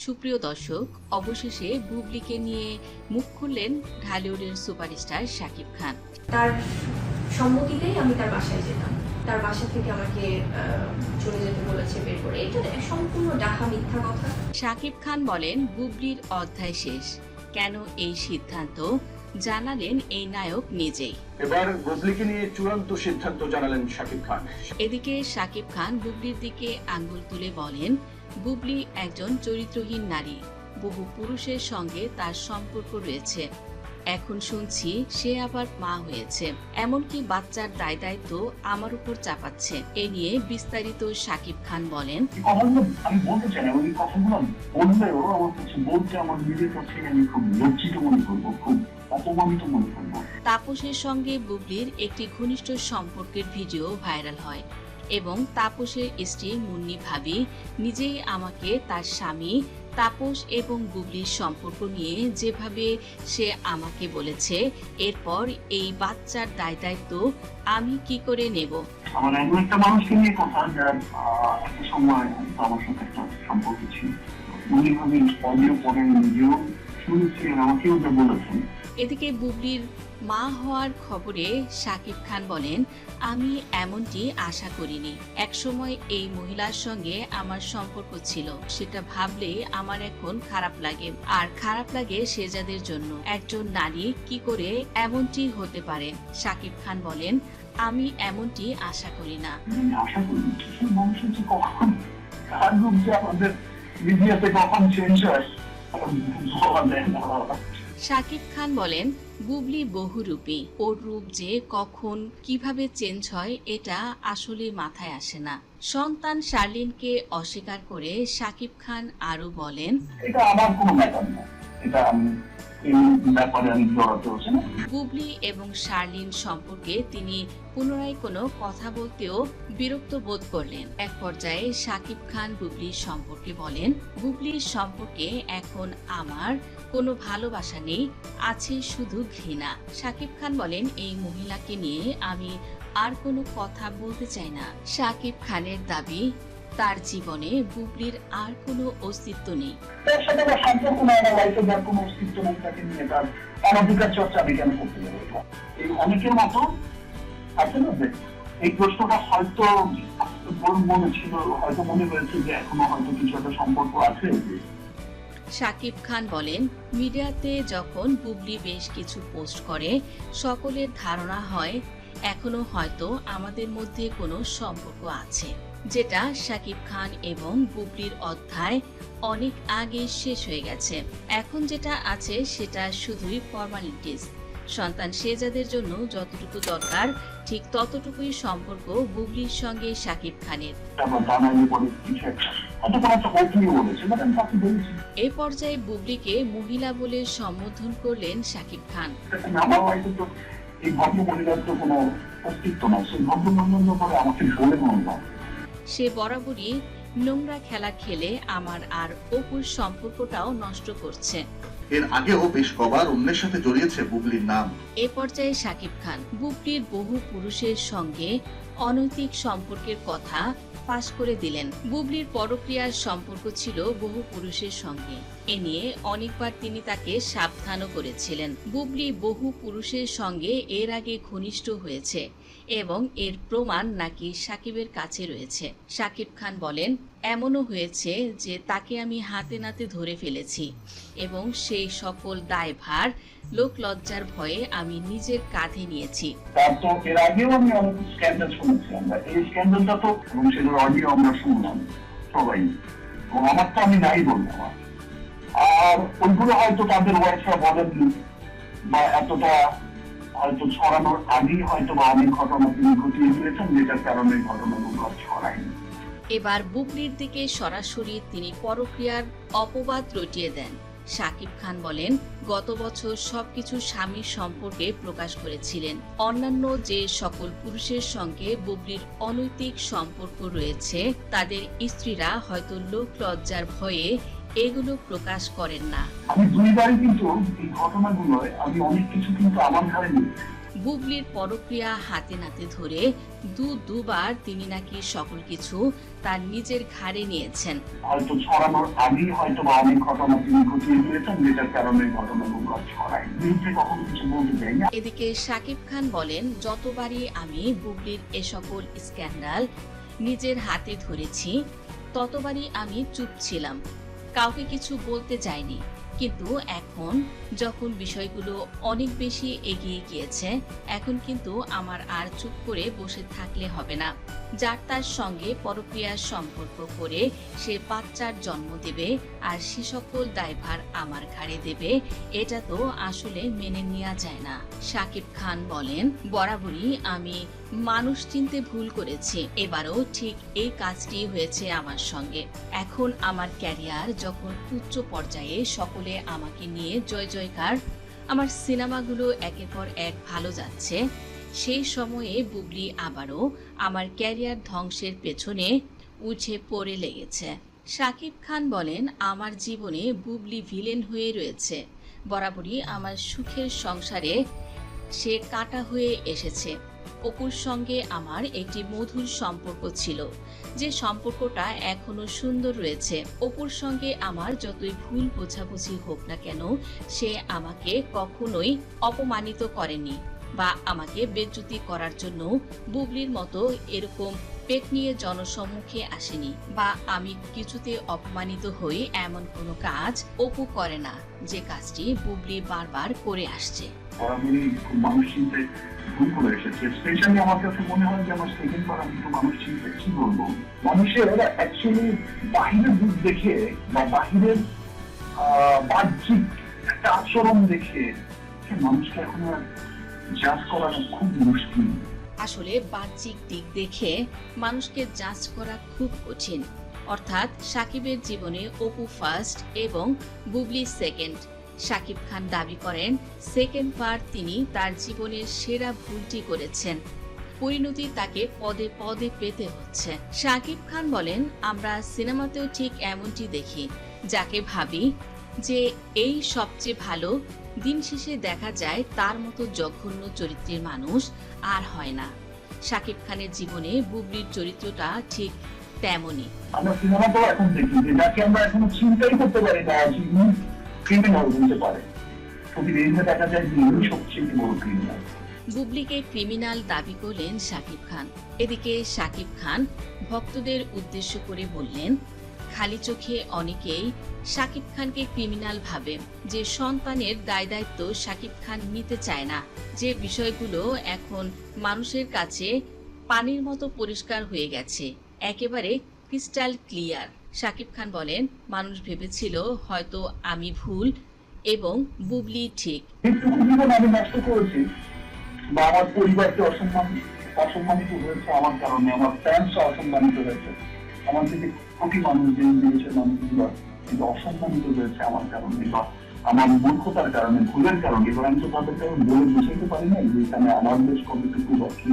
সুপ্রিয় দর্শক, অবশেষে বুবলিকে নিয়ে মুখ খুললেন ঢালিউডের সুপারস্টার শাকিব খান। তার সম্মতিতেই আমি তার বাসায় যেতাম। তার বাসা থেকে আমাকে চলে যেতে বলেছে বের করে। এটা সম্পূর্ণ ডাহা মিথ্যা কথা। শাকিব খান বলেন, বুবলির অধ্যায় শেষ। কেন এই সিদ্ধান্ত জানালেন এই নায়ক নিজেই। এবার বুবলিকে নিয়ে চূড়ান্ত সিদ্ধান্ত জানালেন শাকিব খান। এদিকে শাকিব খান বুবলির দিকে আঙ্গুল তুলে বলেন, বুবলি একজন চরিত্রহীন নারী। বহু পুরুষের সঙ্গে তার সম্পর্ক রয়েছে। এখন শুনছি সে আবার মা হয়েছে, এমনকি বাচ্চার দায় দায়িত্ব আমার উপর চাপাচ্ছে। এ নিয়ে বিস্তারিত শাকিব খান বলেন, আমি বলতে চাই না, ওই কথাগুলো বললেও আমার কাছে বলতে আমার নিজের কাছে আমি খুব লজ্জিত মনে করবো, খুব অপমানিত মনে করবো। তাপসের সঙ্গে বুবলির একটি ঘনিষ্ঠ সম্পর্কের ভিডিও ভাইরাল হয় এবং তাপসের স্ত্রী মুন্নি ভাবি নিজেই আমাকে তার স্বামী তাপস এবং বুবলির সম্পর্ক নিয়ে যেভাবে সে আমাকে বলেছে, এরপর এই বাচ্চার দায় দায়িত্ব আমি কি করে নেব। আমার এমন একটা মানুষকে নিয়ে কথা, যার একটা সময় আমার সাথে একটা সম্পর্ক ছিল। উনি ভাবি অডিও পরে নিজেও শুনেছি, আমাকেও যা বলেছেন। এদিকে বুবলির মা হওয়ার খবরে শাকিব খান বলেন, আমি এমনটি আশা করিনি। একসময় এই মহিলার সঙ্গে আমার সম্পর্ক ছিল, সেটা ভাবলে আমার এখন খারাপ লাগে। আর খারাপ লাগে শেজাদের জন্য। একজন নারী কি করে এমনটি হতে পারে। শাকিব খান বলেন, আমি এমনটি আশা করি না। আশা করি কিছু মানুষের যে কখন কার রূপ যে আমাদের মিডিয়াতে কখন চেঞ্জ হয় বলা যায় না। শাকিব খান বলেন, বুবলি বহুরূপী। ওর রূপ যে কখন কিভাবে চেঞ্জ হয় এটা আসলে মাথায় আসে না। সন্তান শার্লিনকে অস্বীকার করে শাকিব খান আরো বলেন, এটা আমার কোনো ব্যাপার না, এটা আমি এই ব্যাপারে আমি জড়াতে হচ্ছে না। বুবলি এবং শার্লিন সম্পর্কে তিনি পুনরায় কোনো কথা বলতেও বিরক্ত বোধ করলেন। এক পর্যায়ে শাকিব খান বুবলির সম্পর্কে বলেন, বুবলির সম্পর্কে এখন আমার কোনো ভালোবাসা নেই, আছে শুধু ঘৃণা। শাকিব খান বলেন, এই মহিলাকে নিয়ে আমি আর কোনো কথা বলতে চাই না। শাকিব খানের দাবি, তার জীবনে বুবলির আর কোনো অস্তিত্ব নেই। তার সাথে আমার সম্পর্ক নাই, আমার লাইফে যার কোনো অস্তিত্ব নেই, তাকে নিয়ে তার অনধিকার চর্চা আমি কেন করতে যাবো? এই অনেকের মতো আছে না যে এই প্রশ্নটা হয়তো মনে ছিল, হয়তো মনে হয়েছে যে এখনো হয়তো কিছু একটা সম্পর্ক আছে। শাকিব খান বলেন, মিডিয়াতে যখন বুবলি বেশ কিছু পোস্ট করে সকলের ধারণা হয় এখনো হয়তো আমাদের মধ্যে কোনো সম্পর্ক আছে, যেটা শাকিব খান এবং বুবলির অধ্যায় অনেক আগে শেষ হয়ে গেছে। এখন যেটা আছে সেটা শুধুই ফর্মালিটিস। সন্তান শেজাদের জন্য যতটুকু দরকার ঠিক ততটুকুই সম্পর্ক বুবলির সঙ্গে শাকিব খানের। এ পর্যায়ে বুবলিকে মহিলা বলে সম্বোধন করলেন শাকিব খান। সে বরাবরই নোংরা খেলা খেলে আমার আর অপুর সম্পর্কটাও নষ্ট করছে। এর আগেও বেশ কবার অন্যের সাথে জড়িয়েছে বুবলির নাম। এ পর্যায়ে শাকিব খান বুবলির বহু পুরুষের সঙ্গে অনৈতিক সম্পর্কের কথা ফাঁস করে দিলেন। বুবলির পরক্রিয়ার সম্পর্ক ছিল বহু পুরুষের সঙ্গে। এ নিয়ে অনেকবার তিনি তাকে সাবধানও করেছিলেন। বুবলি বহু পুরুষের সঙ্গে এর আগে ঘনিষ্ঠ হয়েছে এবং এর প্রমাণ নাকি শাকিবের কাছে রয়েছে। শাকিব খান বলেন, এমনও হয়েছে যে তাকে আমি হাতে নাতে ধরে ফেলেছি এবং সেই সকল দায়ভার লোক লজ্জার ভয়ে আমি নিজের কাঁধে নিয়েছি। এর আগেও আমি অনেক স্ক্যান্ডাল শুনেছি, আমরা এই স্ক্যান্ডালটা তো এবং সেগুলো অডিও আমরা শুনলাম সবাই, এবং আমার তো আমি নাই বললাম। আর ওইগুলো হয়তো তাদের ওয়াইফরা বলেননি বা এতটা হয়তো ছড়ানোর আগেই হয়তো বা অনেক ঘটনা তিনি ঘটিয়ে দিয়েছেন, যেটার কারণে ঘটনাগুলো ছড়ায়নি। এবার বুবলির দিকে সরাসরি তিনি পরক্রিয়ার অপবাদ রটিয়ে দেন। শাকিব খান বলেন, গত বছর সবকিছু স্বামীর সম্পর্কে প্রকাশ করেছিলেন। অন্যান্য যে সকল পুরুষের সঙ্গে বুবলির অনৈতিক সম্পর্ক রয়েছে তাদের স্ত্রীরা হয়তো লোক লজ্জার ভয়ে এগুলো প্রকাশ করেন না। আমি দুইবারই কিন্তু এই ঘটনাগুলোয় আমি অনেক কিছু কিন্তু আমার ঘাড়ে নিয়েছি। বুবলির পরক্রিয়া হাতে নাতে ধরে দুবার তিনি নাকি সকল কিছু তার নিজের ঘাড়ে নিয়েছেন। হয়তো ছড়ানোর আগেই হয়তো বা অনেক ঘটনা তিনি ঘটিয়ে দিয়েছেন, যেটার কারণে ঘটনাগুলো আর ছড়ায়, বিরুদ্ধে কখনো কিছু বলতে চাই না। এদিকে শাকিব খান বলেন, যতবারই আমি বুবলির এ সকল স্ক্যান্ডাল নিজের হাতে ধরেছি ততবারই আমি চুপ ছিলাম, কাউকে কিছু বলতে চাইনি। কিন্তু এখন যখন বিষয়গুলো অনেক বেশি এগিয়ে গিয়েছে, এখন কিন্তু আমার আর চুপ করে বসে থাকলে হবে না। যার তার সঙ্গে পরক্রিয়ার সম্পর্ক করে সে বাচ্চার জন্ম দেবে আর সে সকল দায়ভার আমার ঘাড়ে দেবে, এটা তো আসলে মেনে নেওয়া যায় না। শাকিব খান বলেন, বরাবরই আমি মানুষ চিনতে ভুল করেছি, এবারও ঠিক এই কাজটি হয়েছে আমার সঙ্গে। এখন আমার ক্যারিয়ার যখন উচ্চ পর্যায়ে, সকলে আমাকে নিয়ে জয় জয়কার, আমার সিনেমাগুলো একের পর এক ভালো যাচ্ছে, সেই সময়ে বুবলি আবারও আমার ক্যারিয়ার ধ্বংসের পেছনে উঠে পড়ে লেগেছে। শাকিব খান বলেন, আমার জীবনে বুবলি ভিলেন হয়ে রয়েছে, বরাবরই আমার সুখের সংসারে সে কাটা হয়ে এসেছে। অপুর সঙ্গে আমার একটি মধুর সম্পর্ক ছিল, যে সম্পর্কটা এখনো সুন্দর রয়েছে। অপুর সঙ্গে আমার যতই ভুল বোঝাবুঝি হোক না কেন, সে আমাকে কখনোই অপমানিত করেনি বা আমাকে বেজ্জতি করার জন্য বুবলির মতো এরকম পেট নিয়ে জনসম্মুখে আসেনি, বা আমি কিছুতে অপমানিত হই এমন কোনো কাজ অপু করে না, যে কাজটি বুবলি বারবার করে আসছে। বরাবরই খুব মানুষ চিনতে ভুল করে এসেছে। স্পেশালি আমার কাছে মনে হয় যে আমার সেকেন্ড বার আমি একটু মানুষ চিনতে, কি বলবো, মানুষের অ্যাকচুয়ালি বাহিরের দিক দেখে বা বাহিরের বাহ্যিক একটা আচরণ দেখে মানুষকে এখন আর জাজ করা খুব মুশকিল। আসলে বাহ্যিক দিক দেখে মানুষকে জাজ করা খুব কঠিন। অর্থাৎ সাকিবের জীবনে অপু ফার্স্ট এবং বুবলি সেকেন্ড। শাকিব খান দাবি করেন, সেকেন্ড বার তিনি তার জীবনের সেরা ভুলটি করেছেন, পরিণতি তাকে পদে পদে পেতে হচ্ছে। শাকিব খান বলেন, আমরা সিনেমাতেও ঠিক এমনটি দেখি, যাকে ভাবি যে এই সবচেয়ে ভালো, দিন শেষে দেখা যায় তার মতো জঘন্য চরিত্রের মানুষ আর হয় না। শাকিব খানের জীবনে বুবলির চরিত্রটা ঠিক তেমনই। আমরা সিনেমাতেও এখন দেখি যে যাকে আমরা এখনো চিন্তাই করতে পারি না ক্রিমিনাল বলতে পারে, প্রতিদিনে দেখা যায় যে ইনি সবচেয়ে বড় ক্রিমিনাল। বুবলিকে ক্রিমিনাল দাবি করলেন শাকিব খান। এদিকে শাকিব খান ভক্তদের উদ্দেশ্য করে বললেন, খালি চোখে অনেকেই শাকিব খানকে ক্রিমিনাল ভাবে, যে সন্তানের দায় দায়িত্ব শাকিব খান নিতে চায় না, যে বিষয়গুলো এখন মানুষের কাছে পানির মতো পরিষ্কার হয়ে গেছে, একেবারে ক্রিস্টাল ক্লিয়ার। শাকিব খান বলেন, মানুষ ভেবেছিল হয়তো আমি ভুল এবং বুবলি ঠিক। আমি নষ্ট করেছি বা আমার পরিবারকে অসম্মানিত হয়েছে আমার কারণে, আমার ফ্যান্স অসম্মানিত হয়েছে, আমার থেকে কোটি মানুষ যে দেশের মানুষগুলো কিন্তু অসম্মানিত হয়েছে আমার কারণে বা আমার মূর্খতার কারণে, ভুলের কারণে। এবার আমি তো তাদেরকে বলে বুঝাইতে পারি না যে এখানে আমার দেশ কতটুকু বা কি,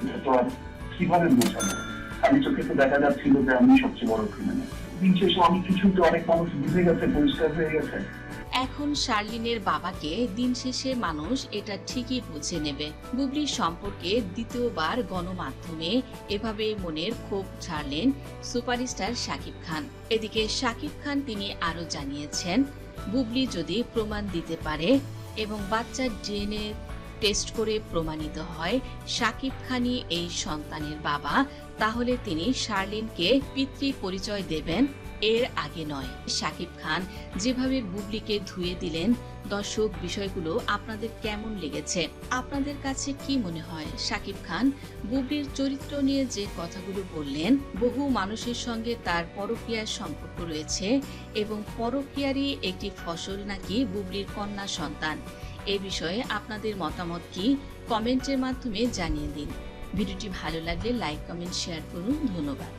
এটা তো আর কিভাবে বোঝাবো। খালি চোখে তো দেখা যাচ্ছিল যে আমি সবচেয়ে বড় ক্রিমিনাল। দিন শেষে অনেক কিছুতে অনেক মানুষ বুঝে গেছে, পরিষ্কার হয়ে গেছে। এখন শার্লিনের বাবাকে দিন শেষে মানুষ এটা ঠিকই বুঝে নেবে। বুবলির সম্পর্কে দ্বিতীয়বার গণমাধ্যমে এভাবে মনের ক্ষোভ ছাড়লেন সুপারস্টার শাকিব খান। এদিকে শাকিব খান তিনি আরো জানিয়েছেন, বুবলি যদি প্রমাণ দিতে পারে এবং বাচ্চার ডিএনএ টেস্ট করে প্রমাণিত হয় শাকিব খানই এই সন্তানের বাবা, তাহলে তিনি শার্লিনকে পিতৃ পরিচয় দেবেন, এর আগে নয়। শাকিব খান যেভাবে বুবলিকে ধুয়ে দিলেন, দর্শক বিষয়গুলো আপনাদের কেমন লেগেছে? আপনাদের কাছে কি মনে হয়? শাকিব খান বুবলির চরিত্র নিয়ে যে কথাগুলো বললেন, বহু মানুষের সঙ্গে তার পরকীয়ার সম্পর্ক রয়েছে এবং পরকীয়ারই একটি ফসল নাকি বুবলির কন্যা সন্তান, এ বিষয়ে আপনাদের মতামত কি কমেন্টের মাধ্যমে জানিয়ে দিন। ভিডিওটি ভালো লাগলে লাইক, কমেন্ট, শেয়ার করুন। ধন্যবাদ।